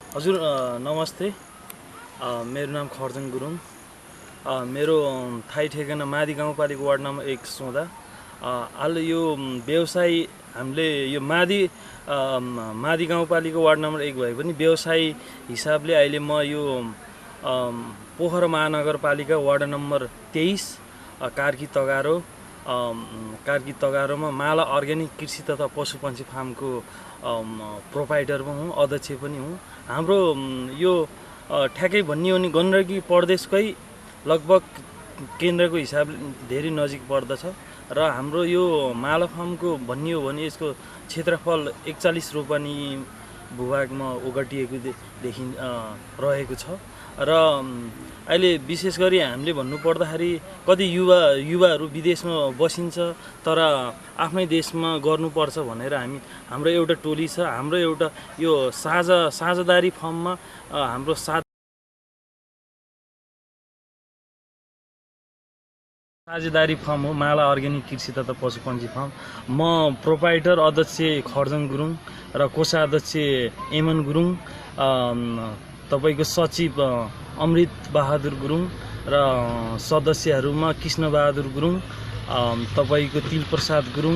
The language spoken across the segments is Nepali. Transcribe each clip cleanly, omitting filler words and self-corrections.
हजुर नमस्ते। मेरो नाम खर्जन गुरुङ। मेरो थाई ठेगाना मादी गाउँपालिका वार्ड नम्बर 1 सोदा। हाल यो व्यवसाय हामीले यो मादी गाउँपालिका वार्ड नम्बर 1 भए पनि व्यवसाय हिसाबले अहिले म यो पोखरा महानगरपालिका वार्ड नम्बर 23 कार्की तगारोमा माला अर्ग्यानिक कृषि तथा पशुपन्छी फार्मको प्रोपाइटर पनि हुँ, अध्यक्ष पनि हुँ। हाम्रो यो ठ्याक्कै भन्ने हो भने गण्डकी प्रदेशकै लगभग केन्द्रको हिसाबले धेरै नजिक पर्दछ र हाम्रो यो माला फार्मको भन्ने हो भने यसको क्षेत्रफल 41 रोपनी भूभागमा ओगटिएको रहेको छ र अहिले विशेष गरी हामीले भन्नुपर्दाखेरि कति युवाहरू विदेशमा बसिन्छ तर आफ्नै देशमा गर्नुपर्छ भनेर हाम्रो एउटा टोली छ। हाम्रो एउटा यो साझेदारी फर्ममा हाम्रो साझेदारी फर्म हो माला अर्ग्यानिक कृषि तथा पशुपन्छी फार्म। म प्रोपाइटर अध्यक्ष खर्जन गुरुङ र कोषाध्यक्ष एमन गुरुङ, तपाईँको सचिव अमृत बहादुर गुरुङ र सदस्यहरूमा कृष्ण बहादुर गुरुङ, तपाईँको तिलप्रसाद गुरुङ,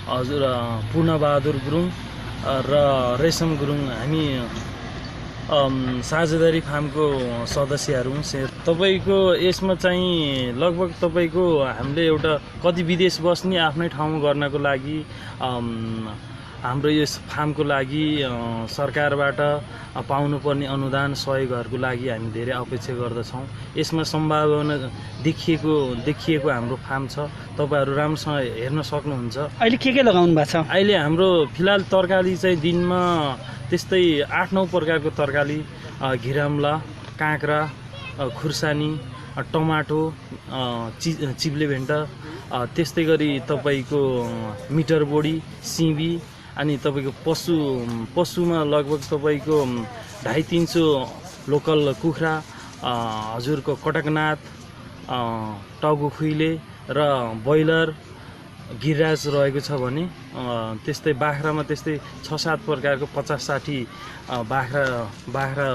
हजुर पूर्णबहादुर गुरुङ र रेशम गुरुङ, हामी साझेदारी फार्मको सदस्यहरू हुँ। तपाईँको यसमा चाहिँ लगभग तपाईँको हामीले एउटा कति विदेश बस्ने आफ्नै ठाउँमा गर्नको लागि हाम्रो यस फार्मको लागि सरकारबाट पाउनुपर्ने अनुदान सहयोगहरूको लागि हामी धेरै अपेक्षा गर्दछौँ। यसमा सम्भावना देखिएको हाम्रो फार्म छ, तपाईँहरू राम्रोसँग हेर्न सक्नुहुन्छ। अहिले के लगाउनु भएको छ? अहिले हाम्रो फिलहाल तरकारी चाहिँ दिनमा त्यस्तै 8-9 प्रकारको तरकारी, घिराम्ला, काँक्रा, खुर्सानी, टमाटो, चिप्ले भेन्टा, त्यस्तै गरी तपाईँको मिटर बोडी, सिमी, अनि तपाईँको पशुमा लगभग तपाईँको 250-300 लोकल कुखुरा, हजुरको कटकनाथ, टाउको खुइले र ब्रोइलर गिरिराज रहेको छ भने त्यस्तै बाख्रामा त्यस्तै 6-7 प्रकारको 50-60 बाख्रा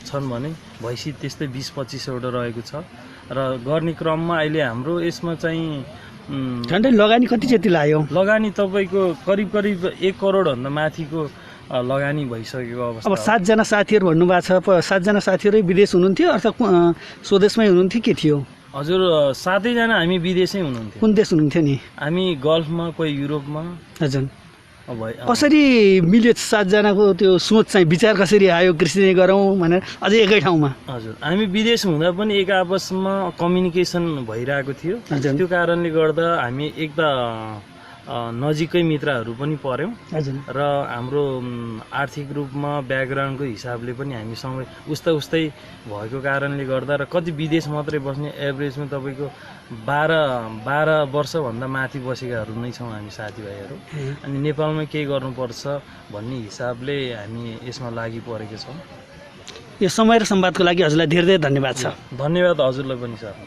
छन् भने भैँसी त्यस्तै 20-25 वटा रहेको छ र गर्ने क्रममा अहिले हाम्रो यसमा चाहिँ झन्डै लगानी कति जति लाग्यो? लगानी तपाईँको करिब 1 करोडभन्दा माथिको लगानी भइसकेको अवस्था। अब 7 जना साथीहरू भन्नुभएको छ, 7 जना साथीहरू विदेश हुनुहुन्थ्यो अर्थात् स्वदेशमै हुनुहुन्थ्यो, के थियो? हजुर 7 जना हामी विदेशै हुनुहुन्थ्यो। कुन देश हुनुहुन्थ्यो नि? हामी गल्फमा, कोही युरोपमा। हजुर, कसरी मिल्यो 7 जनाको त्यो सोच चाहिँ, विचार कसरी आयो कृषि नै गरौँ भनेर अझै एकै ठाउँमा? हजुर, हामी विदेश हुँदा पनि एक आपसमा कम्युनिकेसन भइरहेको थियो। त्यो कारणले गर्दा हामी एक त नजिकै मित्रहरू पनि पर्यौँ र हाम्रो आर्थिक रूपमा ब्याकग्राउन्डको हिसाबले पनि हामीसँग उस्तै भएको कारणले गर्दा र कति विदेश मात्रै बस्ने एभरेजमा तपाईँको 12 वर्षभन्दा माथि बसेकाहरू नै छौँ हामी साथीभाइहरू। अनि नेपालमा केही गर्नुपर्छ भन्ने हिसाबले हामी यसमा लागि परेका छौँ। यो समय र संवादको लागि हजुरलाई धेरै धन्यवाद छ। धन्यवाद हजुरलाई पनि सर।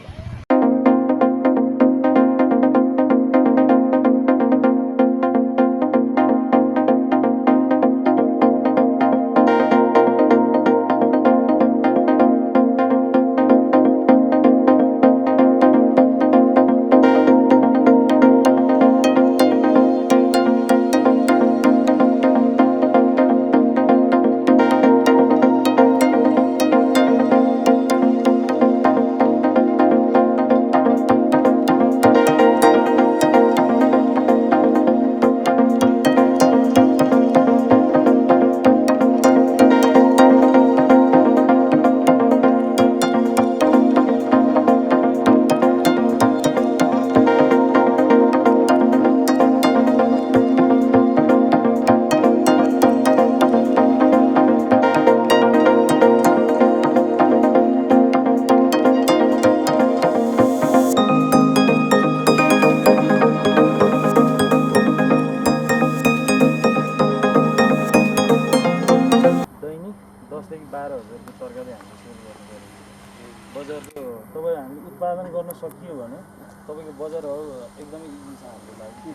बजारको तपाईँ हामीले उत्पादन गर्न सकियो भने तपाईँको बजारहरू एकदमै इजी छ हाम्रो लागि,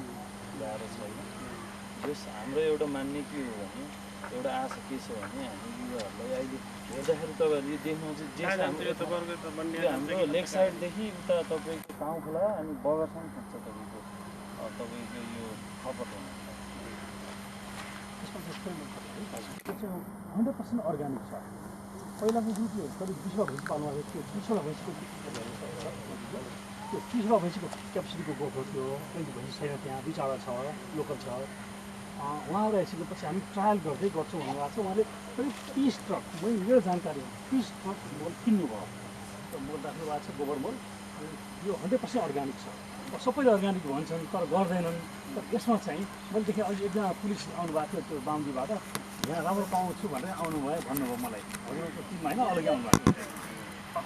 गाह्रो छैन। जस हाम्रो एउटा मान्ने के हो भने एउटा आशा के छ भने हामी युवाहरूलाई अहिले हेर्दाखेरि तपाईँहरूले देख्नुहुन्छ जे छ हाम्रो लेक साइडदेखि उता तपाईँको गाउँखोला अनि बगरसम्म पुग्छ तपाईँको यो खपर 100% अर्ग्यानिक छ। पहिलाको जुन चाहिँ करिब 20 भैँसी पाल्नु भएको थियो 20 भैँसीको त्यो 30 भैँसीको क्यापेसिटीको गोठो थियो। 20 भैँसी छैन त्यहाँ, 2-4 छ, लोकल छ। उहाँहरू आइसकेपछि हामी ट्रायल गर्दै गर्छौँ भन्नुभएको छ। उहाँले करिब 30 ट्रक, मेरो जानकारीमा 30 ट्रक मल किन्नुभयो। मल राख्नु भएको छ, गोबर मल। यो 100% अर्ग्यानिक छ। सबैले अर्ग्यानिक भन्छन् तर गर्दैनन्। तर यसमा चाहिँ मैले देखेँ अहिले एकजना पुलिस आउनुभएको थियो त्यो बामजीबाट, यहाँ राम्रो पाउँछु भनेर आउनुभयो भन्नुभयो मलाई। हजुरको टिममा होइन, अलग्गै आउनुभएको थियो।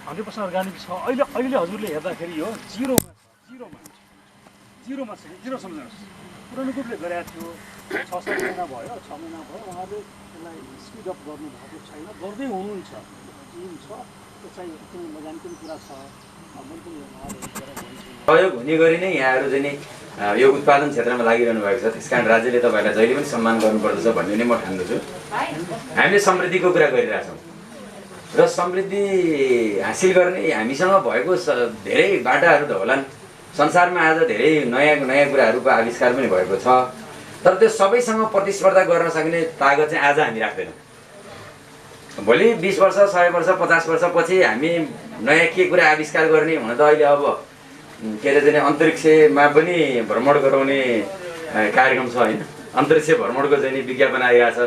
100% अर्ग्यानिक छ। अहिले हजुरले हेर्दाखेरि यो जिरोमा छ, जिरो सम्झनुहोस्। पुरानो ग्रुपले गरेको थियो, 6-7 महिना भयो, 6 महिना भयो। उहाँले यसलाई स्पिड अप गर्नुभएको छैन, गर्दै हुनुहुन्छ। टिम छ, त्यो चाहिँ एकदमै मजाको पनि कुरा छ। सहयोग हुने गरी नै यहाँहरू चाहिँ नि यो उत्पादन क्षेत्रमा लागिरहनु भएको छ। त्यस कारण राज्यले तपाईँहरूलाई जहिले पनि सम्मान गर्नुपर्दछ भन्ने नै म ठान्दछु। हामीले समृद्धिको कुरा गरिरहेछौँ र समृद्धि हासिल गर्ने हामीसँग भएको धेरै बाटाहरू त होलान्। संसारमा आज धेरै नयाँ कुराहरूको आविष्कार पनि भएको छ, तर त्यो सबैसँग प्रतिस्पर्धा गर्न सक्ने तागत चाहिँ आज हामी राख्दैनौँ। भोलि 20 वर्ष, 100 वर्ष, 50 वर्षपछि हामी नयाँ के कुरा आविष्कार गर्ने हुन त अहिले अब के अरे चाहिँ अन्तरिक्षमा पनि भ्रमण गराउने कार्यक्रम छ होइन। अन्तरिक्ष भ्रमणको चाहिँ विज्ञापन आइरहेछ।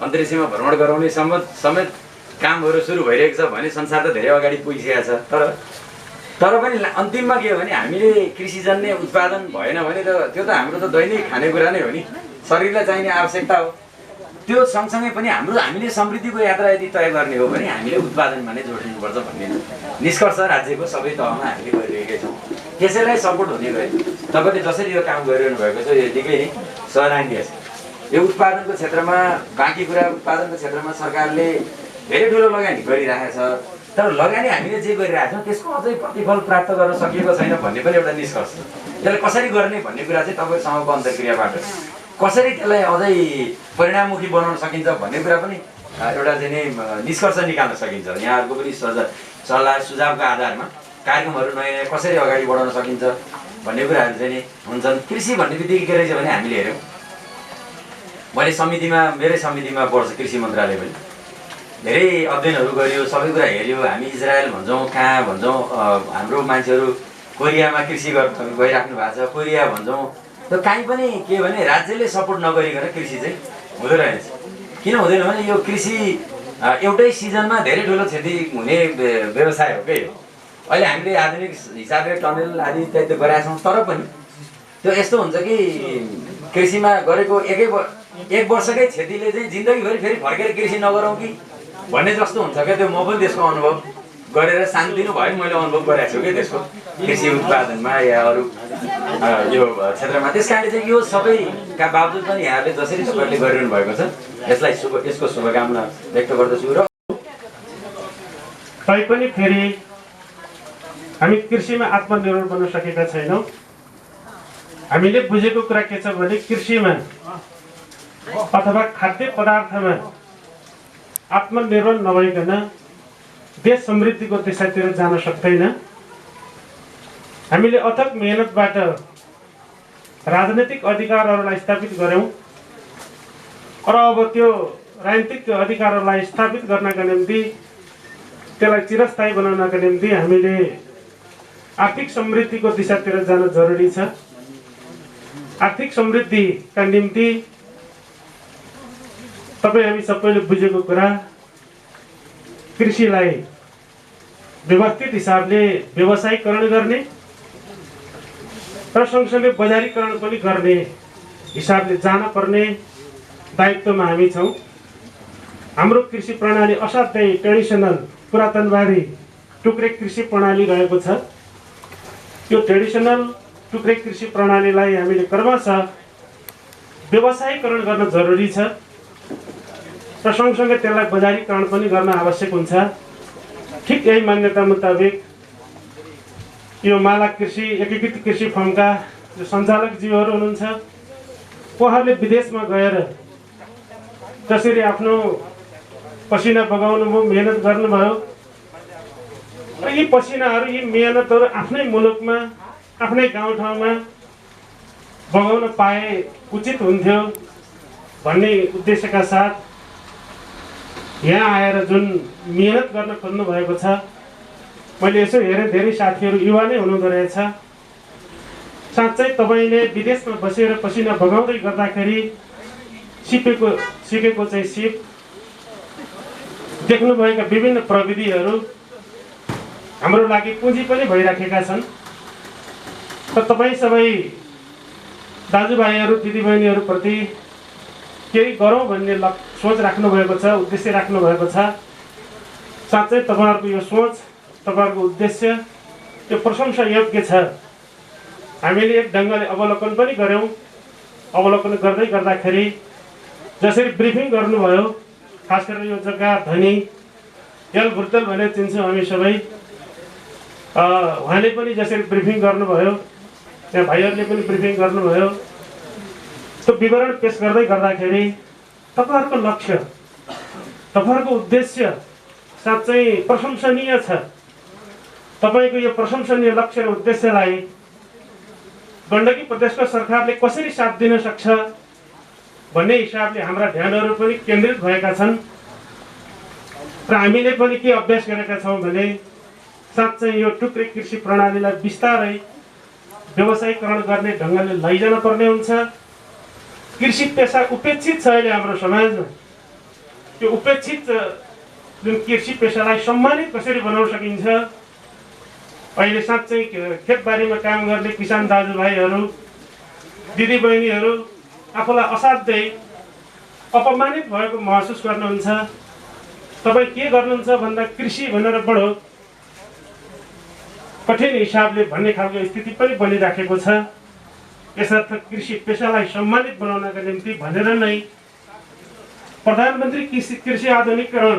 अन्तरिक्षमा भ्रमण गराउने समेत कामहरू सुरु भइरहेको छ भने संसार त धेरै अगाडि पुगिसकेको छ। तर पनि अन्तिममा के हो भने हामीले कृषिजन्य उत्पादन भएन भने त त्यो त हाम्रो त दैनिक खानेकुरा नै हो नि, शरीरलाई चाहिने आवश्यकता हो। त्यो सँगसँगै पनि हामीले समृद्धिको यात्रा यदि तय गर्ने हो भने हामीले उत्पादनमा नै जोडिनुपर्छ भन्ने निष्कर्ष राज्यको सबै तहमा हामीले गरिरहेकै छौँ। त्यसैलाई सपोर्ट हुने गरी तपाईँले जसरी यो काम गरिरहनु भएको छ यो निकै नै सराहनीय छ। यो उत्पादनको क्षेत्रमा बाँकी कुरा उत्पादनको क्षेत्रमा सरकारले धेरै ठुलो लगानी गरिरहेको छ, तर लगानी हामीले जे गरिरहेको छौँ त्यसको अझै प्रतिफल प्राप्त गर्न सकिएको छैन भन्ने पनि एउटा निष्कर्ष छ। त्यसलाई कसरी गर्ने भन्ने कुरा चाहिँ तपाईँसँगको अन्तर्क्रियाबाट कसरी त्यसलाई अझै परिणाममुखी बनाउन सकिन्छ भन्ने कुरा पनि एउटा चाहिँ नि निष्कर्ष निकाल्न सकिन्छ। यहाँहरूको पनि सल्लाह सुझावको आधारमा कार्यक्रमहरू नयाँ कसरी अगाडि बढाउन सकिन्छ भन्ने कुराहरू चाहिँ नि हुन्छन्। कृषि भन्ने बित्तिकै के रहेछ भने हामीले हेऱ्यौँ, मैले मेरै समितिमा पर्छ कृषि मन्त्रालय पनि, धेरै अध्ययनहरू गरियो, सबै कुरा हेऱ्यो। हामी इजरायल भन्छौँ, कहाँ भन्छौँ, हाम्रो मान्छेहरू कोरियामा कृषि गइराख्नु भएको छ, कोरिया भन्छौँ। त्यो काहीँ पनि के भने राज्यले सपोर्ट नगरिकन कृषि चाहिँ हुँदो रहेछ। किन हुँदैन भने यो कृषि एउटै सिजनमा धेरै ठुलो क्षति हुने व्यवसाय हो क्या। अहिले हामीले आधुनिक हिसाबले टनेल आदि इत्यादि गरेका छौँ, तर पनि त्यो यस्तो हुन्छ कि कृषिमा गरेको एक वर्षकै क्षतिले चाहिँ जिन्दगीभरि फेरि फर्केर कृषि नगरौँ कि भन्ने जस्तो हुन्छ क्या। त्यो म पनि त्यसको अनुभव गरेर शान्तिनु भयो, मैले अनुभव गरेको छु कि त्यसको कृषि उत्पादनमा या अरू यो क्षेत्रमा। त्यस कारणले चाहिँ यो सबैका बावजुद पनि यहाँहरूले जसरी तपाईँहरूले गरिरहनु भएको छ यसको शुभकामना व्यक्त गर्दछु। र तैपनि फेरि हामी कृषिमा आत्मनिर्भर बन्न सकेका छैनौँ। हामीले बुझेको कुरा के छ भने कृषिमा अथवा खाद्य पदार्थमा आत्मनिर्भर नभइकन देश समृद्धिको दिशातिर जान सक्दैन। हामीले अथक मेहनतबाट राजनैतिक अधिकारहरूलाई स्थापित गऱ्यौँ र अब त्यो राजनीतिक अधिकारहरूलाई स्थापित गर्नका निम्ति त्यसलाई चिरस्थायी बनाउनका निम्ति हामीले आर्थिक समृद्धिको दिशातिर जान जरुरी छ। आर्थिक समृद्धिका निम्ति तपाईँ हामी सबैले बुझेको कुरा कृषिलाई व्यवस्थित हिसाबले व्यवसायीकरण गर्ने र सँगसँगै बजारीकरण पनि गर्ने हिसाबले जान पर्ने दायित्वमा हामी छौँ। हाम्रो कृषि प्रणाली असाध्यै ट्रेडिसनल पुरातनवादी टुक्रे कृषि प्रणाली रहेको छ। यो ट्रेडिसनल टुक्रे कृषि प्रणालीलाई हामीले क्रमशः व्यवसायीकरण गर्न जरुरी छ र सँगसँगै त्यसलाई बजारीकरण पनि गर्न आवश्यक हुन्छ। ठिक यही मान्यता मुताबिक यो माला कृषि एकीकृत कृषि फर्मका जो सञ्चालक जीवहरू हुनुहुन्छ उहाँहरूले विदेशमा गएर जसरी आफ्नो पसिना बगाउनुभयो, मेहनत गर्नुभयो र यी पसिनाहरू, यी मेहनतहरू आफ्नै मुलुकमा, आफ्नै गाउँठाउँमा बगाउन पाए उचित हुन्थ्यो भन्ने उद्देश्यका साथ यहाँ आएर जुन मेहनत गर्न खोज्नु भएको छ, मैले यसो हेरेँ धेरै साथीहरू युवा नै हुनुहुँदो रहेछ। साँच्चै तपाईँले विदेशमा बसेर पसिना बगाउँदै गर्दाखेरि सिकेको चाहिँ सिप, देख्नुभएका विभिन्न प्रविधिहरू हाम्रो लागि पुँजी पनि भइराखेका छन्। र तपाईँ सबै दाजुभाइहरू, दिदीबहिनीहरूप्रति केही गरौँ भन्ने सोच राख्नुभएको छ, उद्देश्य राख्नुभएको छ। साँच्चै तपाईँहरूको यो सोच, तपाईँहरूको उद्देश्य यो प्रशंसा योग्य छ। हामीले एक ढङ्गले अवलोकन पनि गऱ्यौँ। अवलोकन गर्दै गर्दाखेरि जसरी ब्रिफिङ गर्नुभयो, खास गरेर यो जग्गा धनी यल भुर्तल भनेर चिन्छौँ हामी सबै, उहाँले पनि जसरी ब्रिफिङ गर्नुभयो, त्यहाँ भाइहरूले पनि ब्रिफिङ गर्नुभयो, त्यो विवरण पेश गर्दै गर्दाखेरि तपाईँहरूको लक्ष्य, तपाईँहरूको उद्देश्य साँच्चै प्रशंसनीय छ। तपाईँको यो प्रशंसनीय लक्ष्य र उद्देश्यलाई गण्डकी प्रदेशको सरकारले कसरी साथ दिन सक्छ भन्ने हिसाबले हाम्रा ध्यानहरू पनि केन्द्रित भएका छन्। र हामीले पनि के अभ्यास गरेका छौँ भने साँच्चै यो टुक्रे कृषि प्रणालीलाई बिस्तारै व्यवसायीकरण गर्ने ढङ्गले लैजान पर्ने हुन्छ। कृषि पेसा उपेक्षित छ अहिले हाम्रो समाजमा। त्यो उपेक्षित जुन कृषि पेसालाई सम्मानित कसरी बनाउन सकिन्छ, अहिले साँच्चै खेतबारीमा काम गर्ने किसान दाजुभाइहरू, दिदीबहिनीहरू आफूलाई असाध्यै अपमानित भएको महसुस गर्नुहुन्छ। तपाईँ के गर्नुहुन्छ भन्दा कृषि भनेर बडो कठिन हिसाबले भन्ने खालको स्थिति पनि बनिराखेको छ। यसर्थ कृषि पेसालाई सम्मानित बनाउनका निम्ति भनेर नै प्रधानमन्त्री कृषि आधुनिकीकरण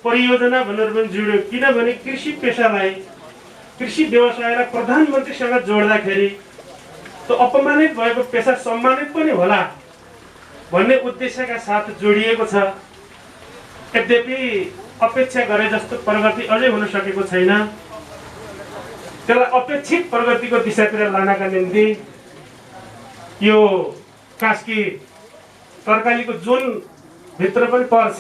परियोजना भनेर पनि जोड्यो। किनभने कृषि पेसालाई, कृषि व्यवसायलाई प्रधानमन्त्रीसँग जोड्दाखेरि त्यो अपमानित भएको पेसा सम्मानित पनि होला भन्ने उद्देश्यका साथ जोडिएको छ। यद्यपि अपेक्षा गरे जस्तो प्रगति अझै हुन सकेको छैन। त्यसलाई अपेक्षित प्रगतिको दिशातिर लानका निम्ति यो कास्की तरकारीको जोन भित्र पनि पर्छ।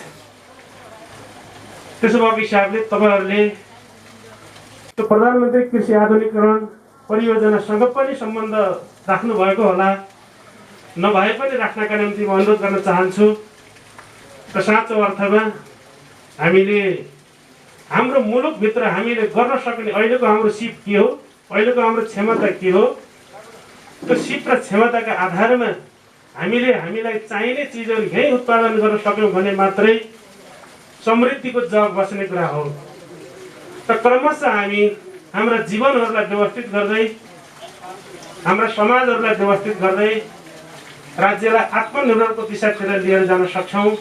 त्यसो भएको हिसाबले तपाईँहरूले त्यो प्रधानमन्त्री कृषि आधुनिकीकरण परियोजनासँग पनि सम्बन्ध राख्नु भएको होला। नभए पनि राख्नका निम्ति म अनुरोध गर्न चाहन्छु। र साँचो अर्थमा हामीले हाम्रो मुलुकभित्र हामीले गर्न सक्ने अहिलेको हाम्रो सिप के हो, अहिलेको हाम्रो क्षमता के हो, त्यो सिप र क्षमताका आधारमा हामीलाई चाहिने चिजहरू यही उत्पादन गर्न सक्यौँ भने मात्रै समृद्धिको जग बस्ने कुरा हो। र क्रमशः हामी हाम्रा जीवनहरूलाई व्यवस्थित गर्दै, हाम्रा समाजहरूलाई व्यवस्थित गर्दै राज्यलाई आत्मनिर्भरको दिशातिर लिएर जान सक्छौँ।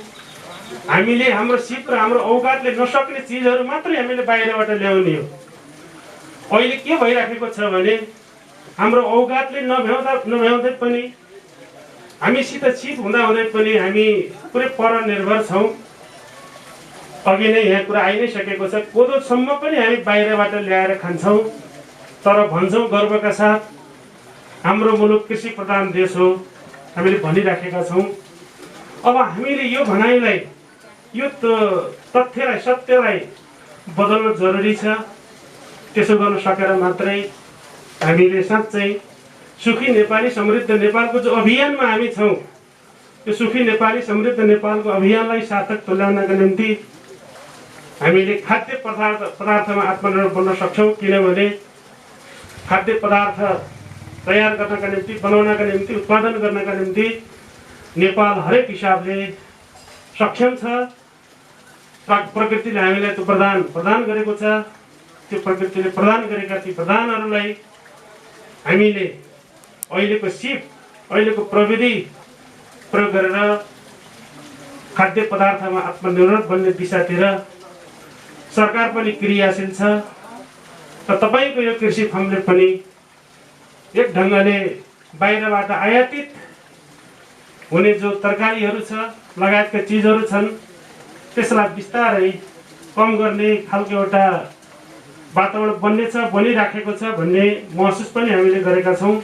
हामीले हाम्रो सिप र हाम्रो औकातले नसक्ने चिजहरू मात्रै हामीले बाहिरबाट ल्याउने हो। अहिले के भइराखेको छ भने हाम्रो औकातले नभ्याउँदै पनि, हामीसित सिप हुँदाहुँदै पनि हामी पुरै परनिर्भर छौँ। अघि नै यहाँ कुरा आइ नै सकेको छ, कोदोसम्म पनि हामी बाहिरबाट ल्याएर खान्छौँ। तर भन्छौँ गर्वका साथ हाम्रो मुलुक कृषि प्रधान देश हो, हामीले भनिराखेका छौँ। अब हामीले यो भनाइलाई, यो तथ्यलाई, सत्यलाई बदल्न जरुरी छ। त्यसो गर्न सकेर मात्रै हामीले साँच्चै सुखी नेपाली समृद्ध नेपालको जो अभियानमा हामी छौँ, त्यो सुखी नेपाली समृद्ध नेपालको अभियानलाई सार्थक तुल्याउनका निम्ति हामीले खाद्य पदार्थमा आत्मनिर्भर बन्न सक्छौँ। किनभने खाद्य पदार्थ तयार गर्नका निम्ति, बनाउनका निम्ति, उत्पादन गर्नका निम्ति नेपाल हरेक हिसाबले सक्षम छ। प्रकृतिले हामीलाई त्यो प्रदान गरेको छ। त्यो प्रकृतिले प्रदान गरेका ती प्रदानहरूलाई हामीले अहिलेको सिप, अहिलेको प्रविधि प्रयोग गरेर खाद्य पदार्थमा आत्मनिर्भर बन्ने दिशातिर सरकार पनि क्रियाशील छ। र तपाईँको यो कृषि फर्मले पनि एक ढङ्गले बाहिरबाट आयातित हुने जो तरकारीहरू छ लगायतका चिजहरू छन् त्यसलाई बिस्तारै कम गर्ने खालको एउटा वातावरण बनिराखेको छ भन्ने महसुस पनि हामीले गरेका छौँ।